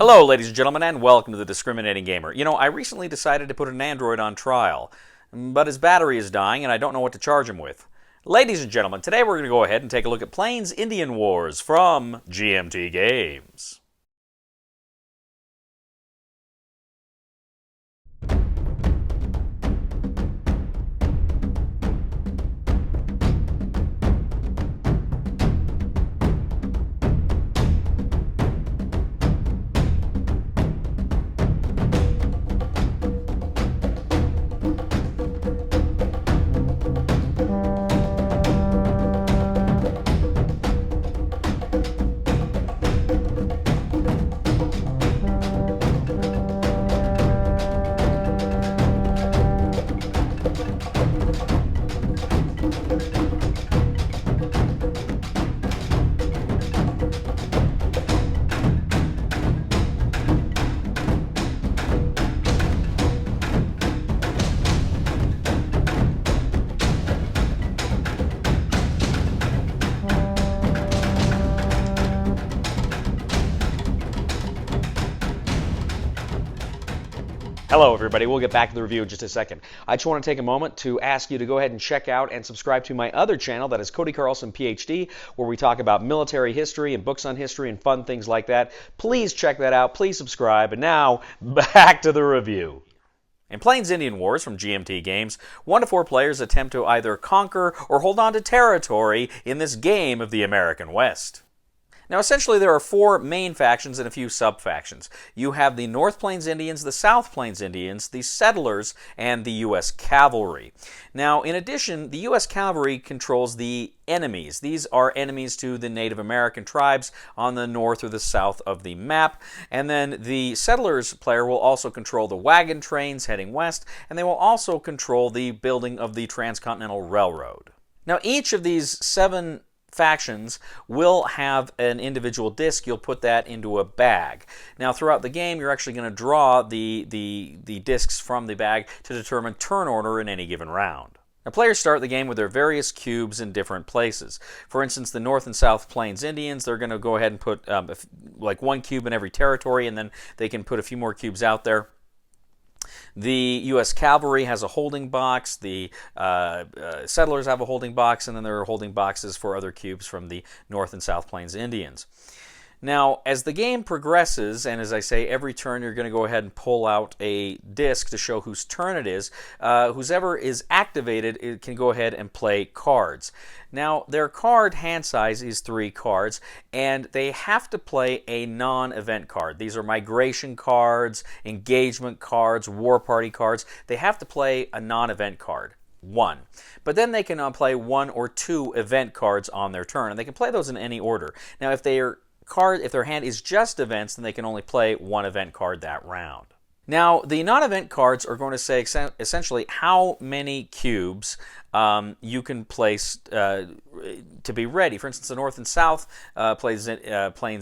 Hello, ladies and gentlemen, and welcome to The Discriminating Gamer. You know, I recently decided to put an Android on trial, but his battery is dying and I don't know what to charge him with. Ladies and gentlemen, today we're going to go ahead and take a look at Plains Indian Wars from GMT Games. Hello everybody, we'll get back to the review in just a second. I just want to take a moment to ask you to go ahead and check out and subscribe to my other channel, that is Cody Carlson PhD, where we talk about military history and books on history and fun things like that. Please check that out, please subscribe, and now, back to the review. In Plains Indian Wars from GMT Games, 1 to 4 players attempt to either conquer or hold on to territory in this game of the American West. Now, essentially, there are 4 main factions and a few sub-factions. You have the North Plains Indians, the South Plains Indians, the settlers, and the U.S. cavalry. Now, in addition, the U.S. cavalry controls the enemies. These are enemies to the Native American tribes on the north or the south of the map. And then the settlers player will also control the wagon trains heading west, and they will also control the building of the Transcontinental Railroad. Now, each of these 7 factions will have an individual disc. You'll put that into a bag. Now, throughout the game, you're actually going to draw the discs from the bag to determine turn order in any given round. Now, players start the game with their various cubes in different places. For instance, the North and South Plains Indians, they're going to go ahead and put like 1 cube in every territory, and then they can put a few more cubes out there. The U.S. cavalry has a holding box, the settlers have a holding box, and then there are holding boxes for other cubes from the North and South Plains Indians. Now, as the game progresses, and as I say, every turn you're going to go ahead and pull out a disc to show whose turn it is. Whoever is activated, it can go ahead and play cards. Now, their card hand size is 3 cards, and they have to play a non-event card. These are migration cards, engagement cards, war party cards. They have to play a non-event card. 1. But then they can play 1 or 2 event cards on their turn, and they can play those in any order. Now, if their hand is just events, then they can only play 1 event card that round. Now, the non-event cards are going to say essentially how many cubes you can place to be ready. For instance, the North and South Plains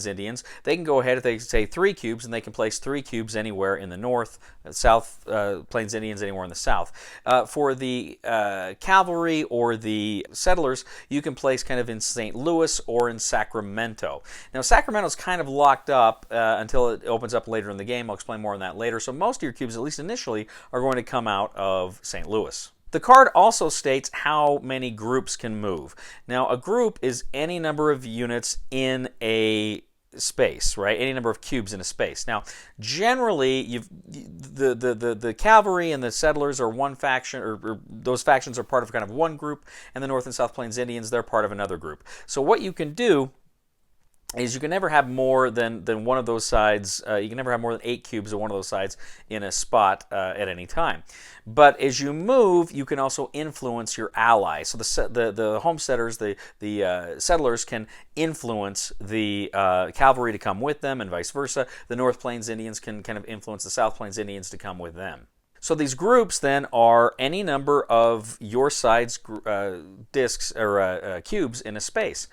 Indians, they can go ahead, if they say 3 cubes, and they can place 3 cubes anywhere in the North. South Plains Indians anywhere in the South. For the cavalry or the settlers, you can place kind of in St. Louis or in Sacramento. Now, Sacramento's kind of locked up until it opens up later in the game. I'll explain more on that later. So most of your cubes, at least initially, are going to come out of St. Louis. The card also states how many groups can move. Now, a group is any number of units in a space, right? Any number of cubes in a space. Now, generally, the cavalry and the settlers are one faction, or those factions are part of kind of one group, and the North and South Plains Indians, they're part of another group. So what you can do is you can never have more than one of those sides. You can never have more than 8 cubes of one of those sides in a spot at any time. But as you move, you can also influence your allies. So the homesteaders, the settlers can influence the cavalry to come with them, and vice versa. The North Plains Indians can kind of influence the South Plains Indians to come with them. So these groups then are any number of your side's discs or cubes in a space.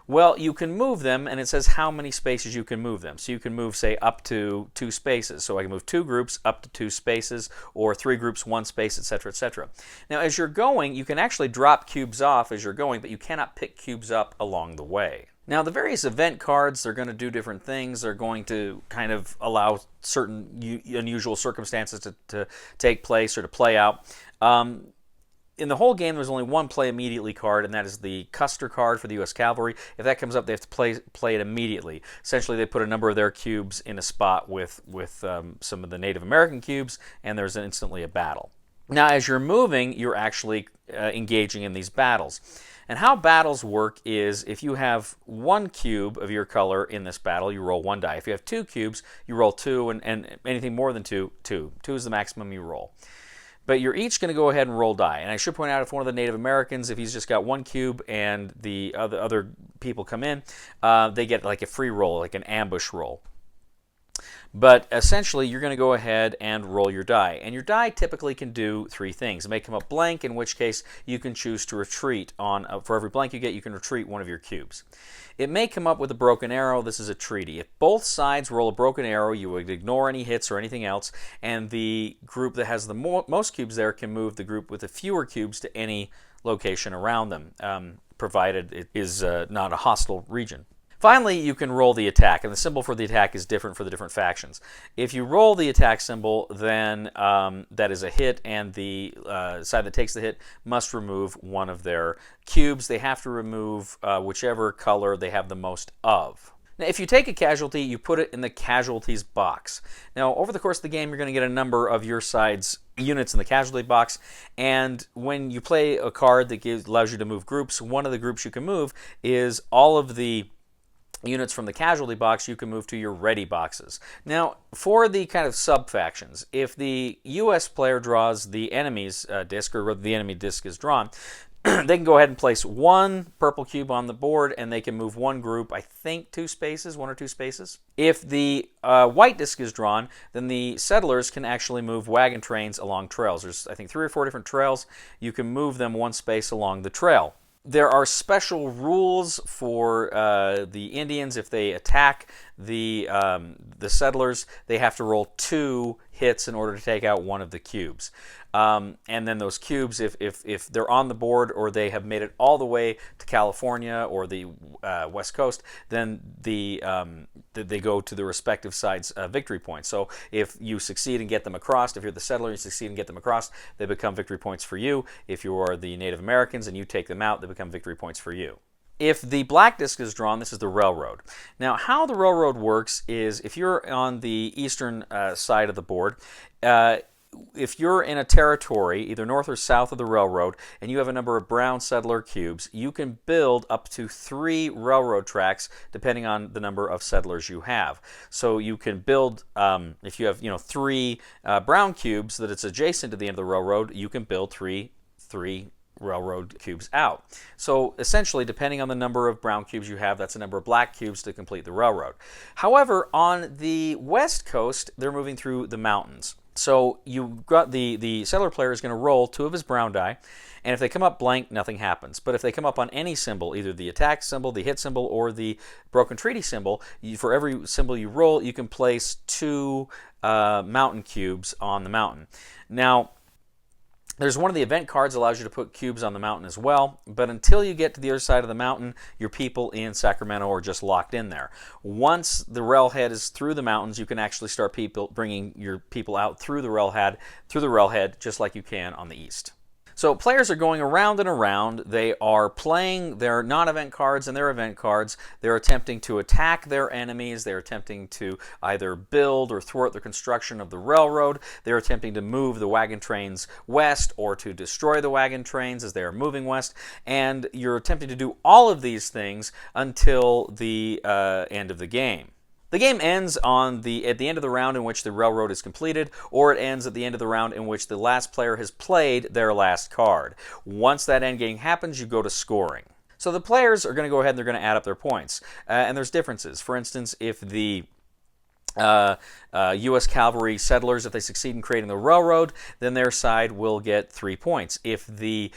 Well, you can move them, and it says how many spaces you can move them. So you can move, say, up to 2 spaces. So I can move 2 groups up to 2 spaces, or 3 groups, 1 space, etc., etc. Now, as you're going, you can actually drop cubes off as you're going, but you cannot pick cubes up along the way. Now, the various event cards, they're going to do different things. They're going to kind of allow certain unusual circumstances to take place or to play out. In the whole game, there's only one play immediately card, and that is the Custer card for the U.S. Cavalry. If that comes up, they have to play it immediately. Essentially, they put a number of their cubes in a spot with some of the Native American cubes, and there's instantly a battle. Now, as you're moving, you're actually engaging in these battles. And how battles work is if you have one cube of your color in this battle, you roll one die. If you have two cubes, you roll two, and anything more than two. Two is the maximum you roll. But you're each going to go ahead and roll die. And I should point out, if one of the Native Americans, if he's just got one cube and the other people come in, they get like a free roll, like an ambush roll. But essentially, you're going to go ahead and roll your die. And your die typically can do three things. It may come up blank, in which case you can choose to retreat. For every blank you get, you can retreat one of your cubes. It may come up with a broken arrow. This is a treaty. If both sides roll a broken arrow, you would ignore any hits or anything else, and the group that has the most cubes there can move the group with the fewer cubes to any location around them, provided it is not a hostile region. Finally, you can roll the attack, and the symbol for the attack is different for the different factions. If you roll the attack symbol, then that is a hit, and the side that takes the hit must remove one of their cubes. They have to remove whichever color they have the most of. Now, if you take a casualty, you put it in the casualties box. Now, over the course of the game, you're going to get a number of your side's units in the casualty box, and when you play a card that allows you to move groups, one of the groups you can move is all of the units from the casualty box you can move to your ready boxes. Now, for the kind of sub-factions, if the U.S. player draws the enemy's disc, or the enemy disc is drawn, they can go ahead and place one purple cube on the board, and they can move one group, I think one or two spaces. If the white disc is drawn, then the settlers can actually move wagon trains along trails. There's, I think, 3 or 4 different trails. You can move them one space along the trail. There are special rules for the Indians. If they attack the settlers, they have to roll 2 hits in order to take out one of the cubes. And then those cubes, if they're on the board or they have made it all the way to California or the West Coast, then they go to the respective side's victory points. So if you succeed and get them across, if you're the settler, you succeed and get them across, they become victory points for you. If you are the Native Americans and you take them out, they become victory points for you. If the black disc is drawn, this is the railroad. Now, how the railroad works is if you're on the eastern side of the board, if you're in a territory, either north or south of the railroad, and you have a number of brown settler cubes, you can build up to 3 railroad tracks depending on the number of settlers you have. So you can build, if you have 3 brown cubes that it's adjacent to the end of the railroad, you can build three railroad cubes out. So essentially, depending on the number of brown cubes you have, that's the number of black cubes to complete the railroad. However, on the west coast, they're moving through the mountains. So you got the settler player is going to roll 2 of his brown die, and if they come up blank, nothing happens. But if they come up on any symbol, either the attack symbol, the hit symbol, or the broken treaty symbol, for every symbol you roll, you can place 2 mountain cubes on the mountain. Now, there's one of the event cards that allows you to put cubes on the mountain as well, but until you get to the other side of the mountain, your people in Sacramento are just locked in there. Once the railhead is through the mountains, you can actually start bringing your people out through the railhead, just like you can on the east. So players are going around and around. They are playing their non-event cards and their event cards. They're attempting to attack their enemies. They're attempting to either build or thwart the construction of the railroad. They're attempting to move the wagon trains west or to destroy the wagon trains as they are moving west. And you're attempting to do all of these things until the end of the game. The game ends at the end of the round in which the railroad is completed, or it ends at the end of the round in which the last player has played their last card. Once that end game happens, you go to scoring. So the players are going to go ahead and they're going to add up their points. And there's differences. For instance, if the U.S. cavalry settlers, if they succeed in creating the railroad, then their side will get 3 points. If the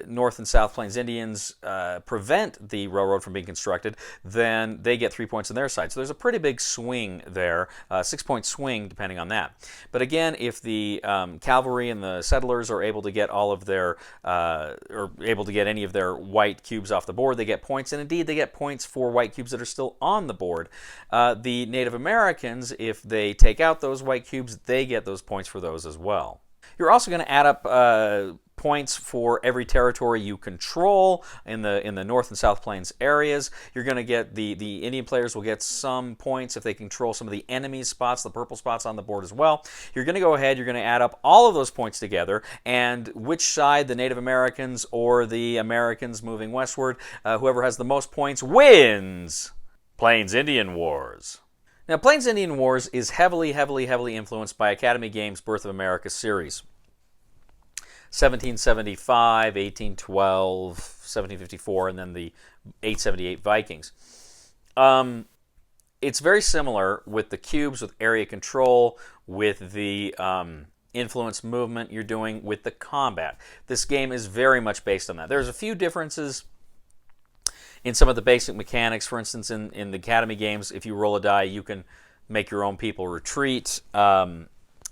North and South Plains Indians prevent the railroad from being constructed, then they get 3 points on their side. So there's a pretty big swing there, 6-point swing depending on that. But again, if the cavalry and the settlers are able to get all of their, or able to get any of their white cubes off the board, they get points, and indeed they get points for white cubes that are still on the board. The Native Americans, if they take out those white cubes, they get those points for those as well. You're also going to add up points for every territory you control in the North and South Plains areas. You're going to get the Indian players will get some points if they control some of the enemy spots, the purple spots on the board as well. You're going to go ahead, you're going to add up all of those points together, and which side, the Native Americans or the Americans moving westward, whoever has the most points wins. Plains Indian Wars. Now, Plains Indian Wars is heavily influenced by Academy Games' Birth of America series. 1775, 1812, 1754, and then the 878 Vikings. It's very similar with the cubes, with area control, with the influence movement you're doing, with the combat. This game is very much based on that. There's a few differences in some of the basic mechanics. For instance, in the Academy Games, if you roll a die, you can make your own people retreat.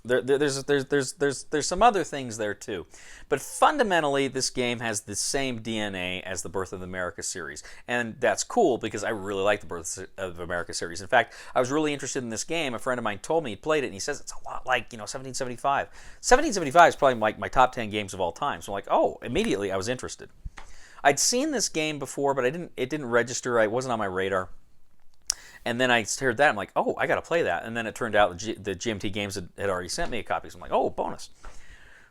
There's some other things there too, but fundamentally, this game has the same DNA as the Birth of America series, and that's cool because I really like the Birth of America series. In fact, I was really interested in this game. A friend of mine told me he'd played it, and he says it's a lot like 1775. 1775 is probably like my top 10 games of all time. So I'm like, oh, immediately I was interested. I'd seen this game before, but it didn't register. It wasn't on my radar. And then I heard that. I'm like, oh, I got to play that. And then it turned out the GMT Games had already sent me a copy. So I'm like, oh, bonus.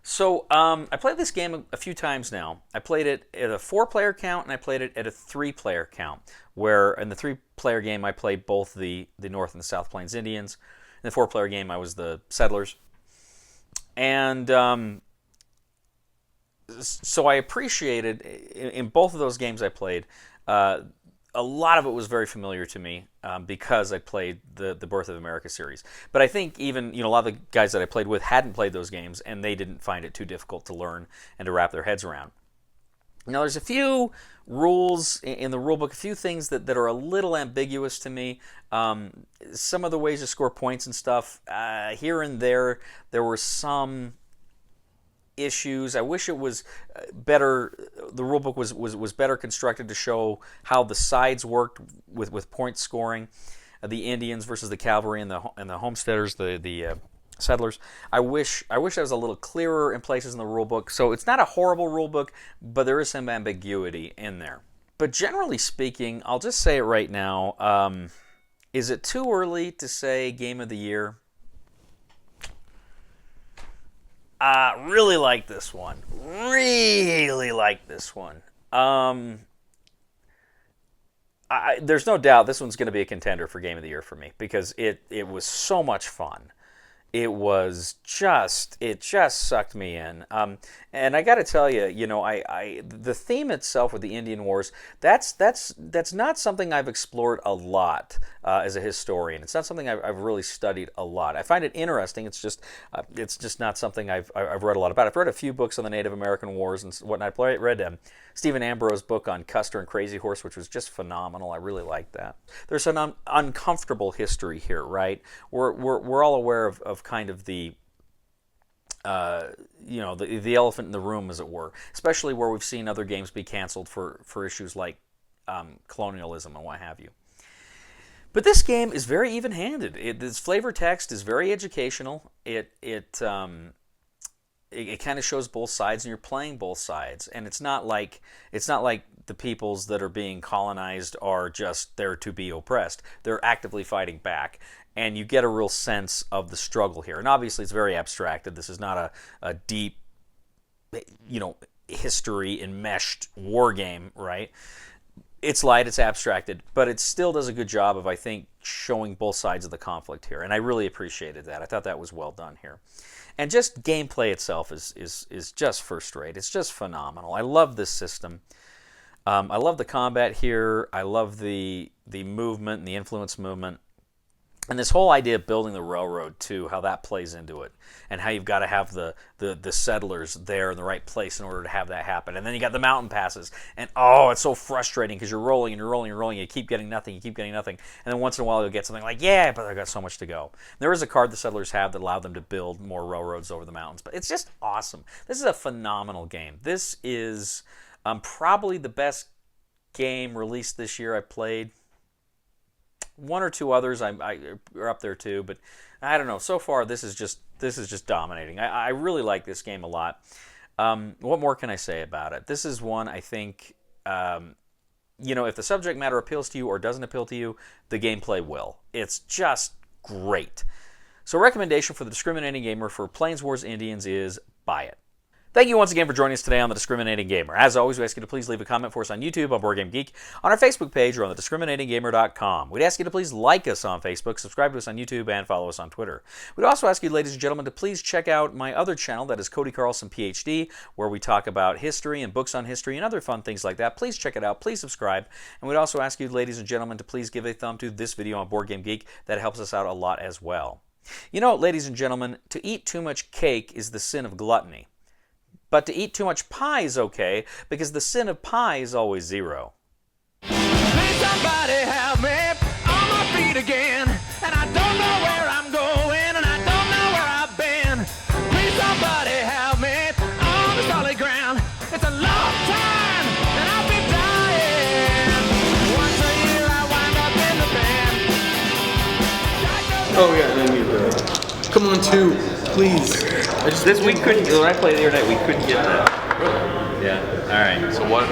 So I played this game a few times now. I played it at a 4-player count, and I played it at a 3-player count, where in the 3-player game I played both the North and the South Plains Indians. In the 4-player game I was the settlers. And so I appreciated, in both of those games I played, a lot of it was very familiar to me because I played the Birth of America series. But I think even a lot of the guys that I played with hadn't played those games, and they didn't find it too difficult to learn and to wrap their heads around. Now, there's a few rules in the rulebook, a few things that are a little ambiguous to me. Some of the ways to score points and stuff, here and there were some issues. I wish it was better. The rulebook was better constructed to show how the sides worked with point scoring, the Indians versus the cavalry and the homesteaders, the settlers. I wish that was a little clearer in places in the rulebook. So it's not a horrible rulebook, but there is some ambiguity in there. But generally speaking, I'll just say it right now. Is it too early to say Game of the Year? Really like this one. Really like this one. There's no doubt this one's going to be a contender for Game of the Year for me because it was so much fun. It just sucked me in. And I got to tell you, the theme itself with the Indian Wars, that's not something I've explored a lot as a historian. It's not something I've really studied a lot. I find it interesting. It's just not something I've read a lot about. I've read a few books on the Native American Wars and whatnot. I read Stephen Ambrose's book on Custer and Crazy Horse, which was just phenomenal. I really liked that. There's an uncomfortable history here, right? We're all aware of kind of the the elephant in the room, as it were, especially where we've seen other games be canceled for issues like colonialism and what have you. But this game is very even-handed. This flavor text is very educational. It kind of shows both sides, and you're playing both sides. And it's not like the peoples that are being colonized are just there to be oppressed. They're actively fighting back. And you get a real sense of the struggle here. And obviously it's very abstracted. This is not a deep, history enmeshed war game, right? It's light, it's abstracted, but it still does a good job of, I think, showing both sides of the conflict here. And I really appreciated that. I thought that was well done here. And just gameplay itself is just first rate. It's just phenomenal. I love this system. I love the combat here. I love the movement and the influence movement. And this whole idea of building the railroad, too, how that plays into it, and how you've got to have the settlers there in the right place in order to have that happen. And then you got the mountain passes, and oh, it's so frustrating because you're rolling and you're rolling and you're rolling, you keep getting nothing, and then once in a while you'll get something like, yeah, but I've got so much to go. There is a card the settlers have that allowed them to build more railroads over the mountains, but it's just awesome. This is a phenomenal game. This is probably the best game released this year I played. One or two others are up there too, but I don't know. So far, this is just dominating. I really like this game a lot. What more can I say about it? This is one I think, if the subject matter appeals to you or doesn't appeal to you, the gameplay will. It's just great. So, recommendation for the discriminating gamer for Plains Wars Indians is buy it. Thank you once again for joining us today on The Discriminating Gamer. As always, we ask you to please leave a comment for us on YouTube, on BoardGame Geek, on our Facebook page, or on thediscriminatinggamer.com. We'd ask you to please like us on Facebook, subscribe to us on YouTube, and follow us on Twitter. We'd also ask you, ladies and gentlemen, to please check out my other channel, that is Cody Carlson, PhD, where we talk about history and books on history and other fun things like that. Please check it out. Please subscribe. And we'd also ask you, ladies and gentlemen, to please give a thumb to this video on BoardGame Geek. That helps us out a lot as well. You know, ladies and gentlemen, to eat too much cake is the sin of gluttony. But to eat too much pie is okay, because the sin of pie is always 0. Please somebody help me on my feet again, and I don't know where I'm going, and I don't know where I've been. Please somebody help me on the solid ground. It's a long time, and I've been dying. Once a year I wind up in the band. Oh yeah, and then you come on two, please. We couldn't, when I played the other night, we couldn't get that. Yeah, alright. So what?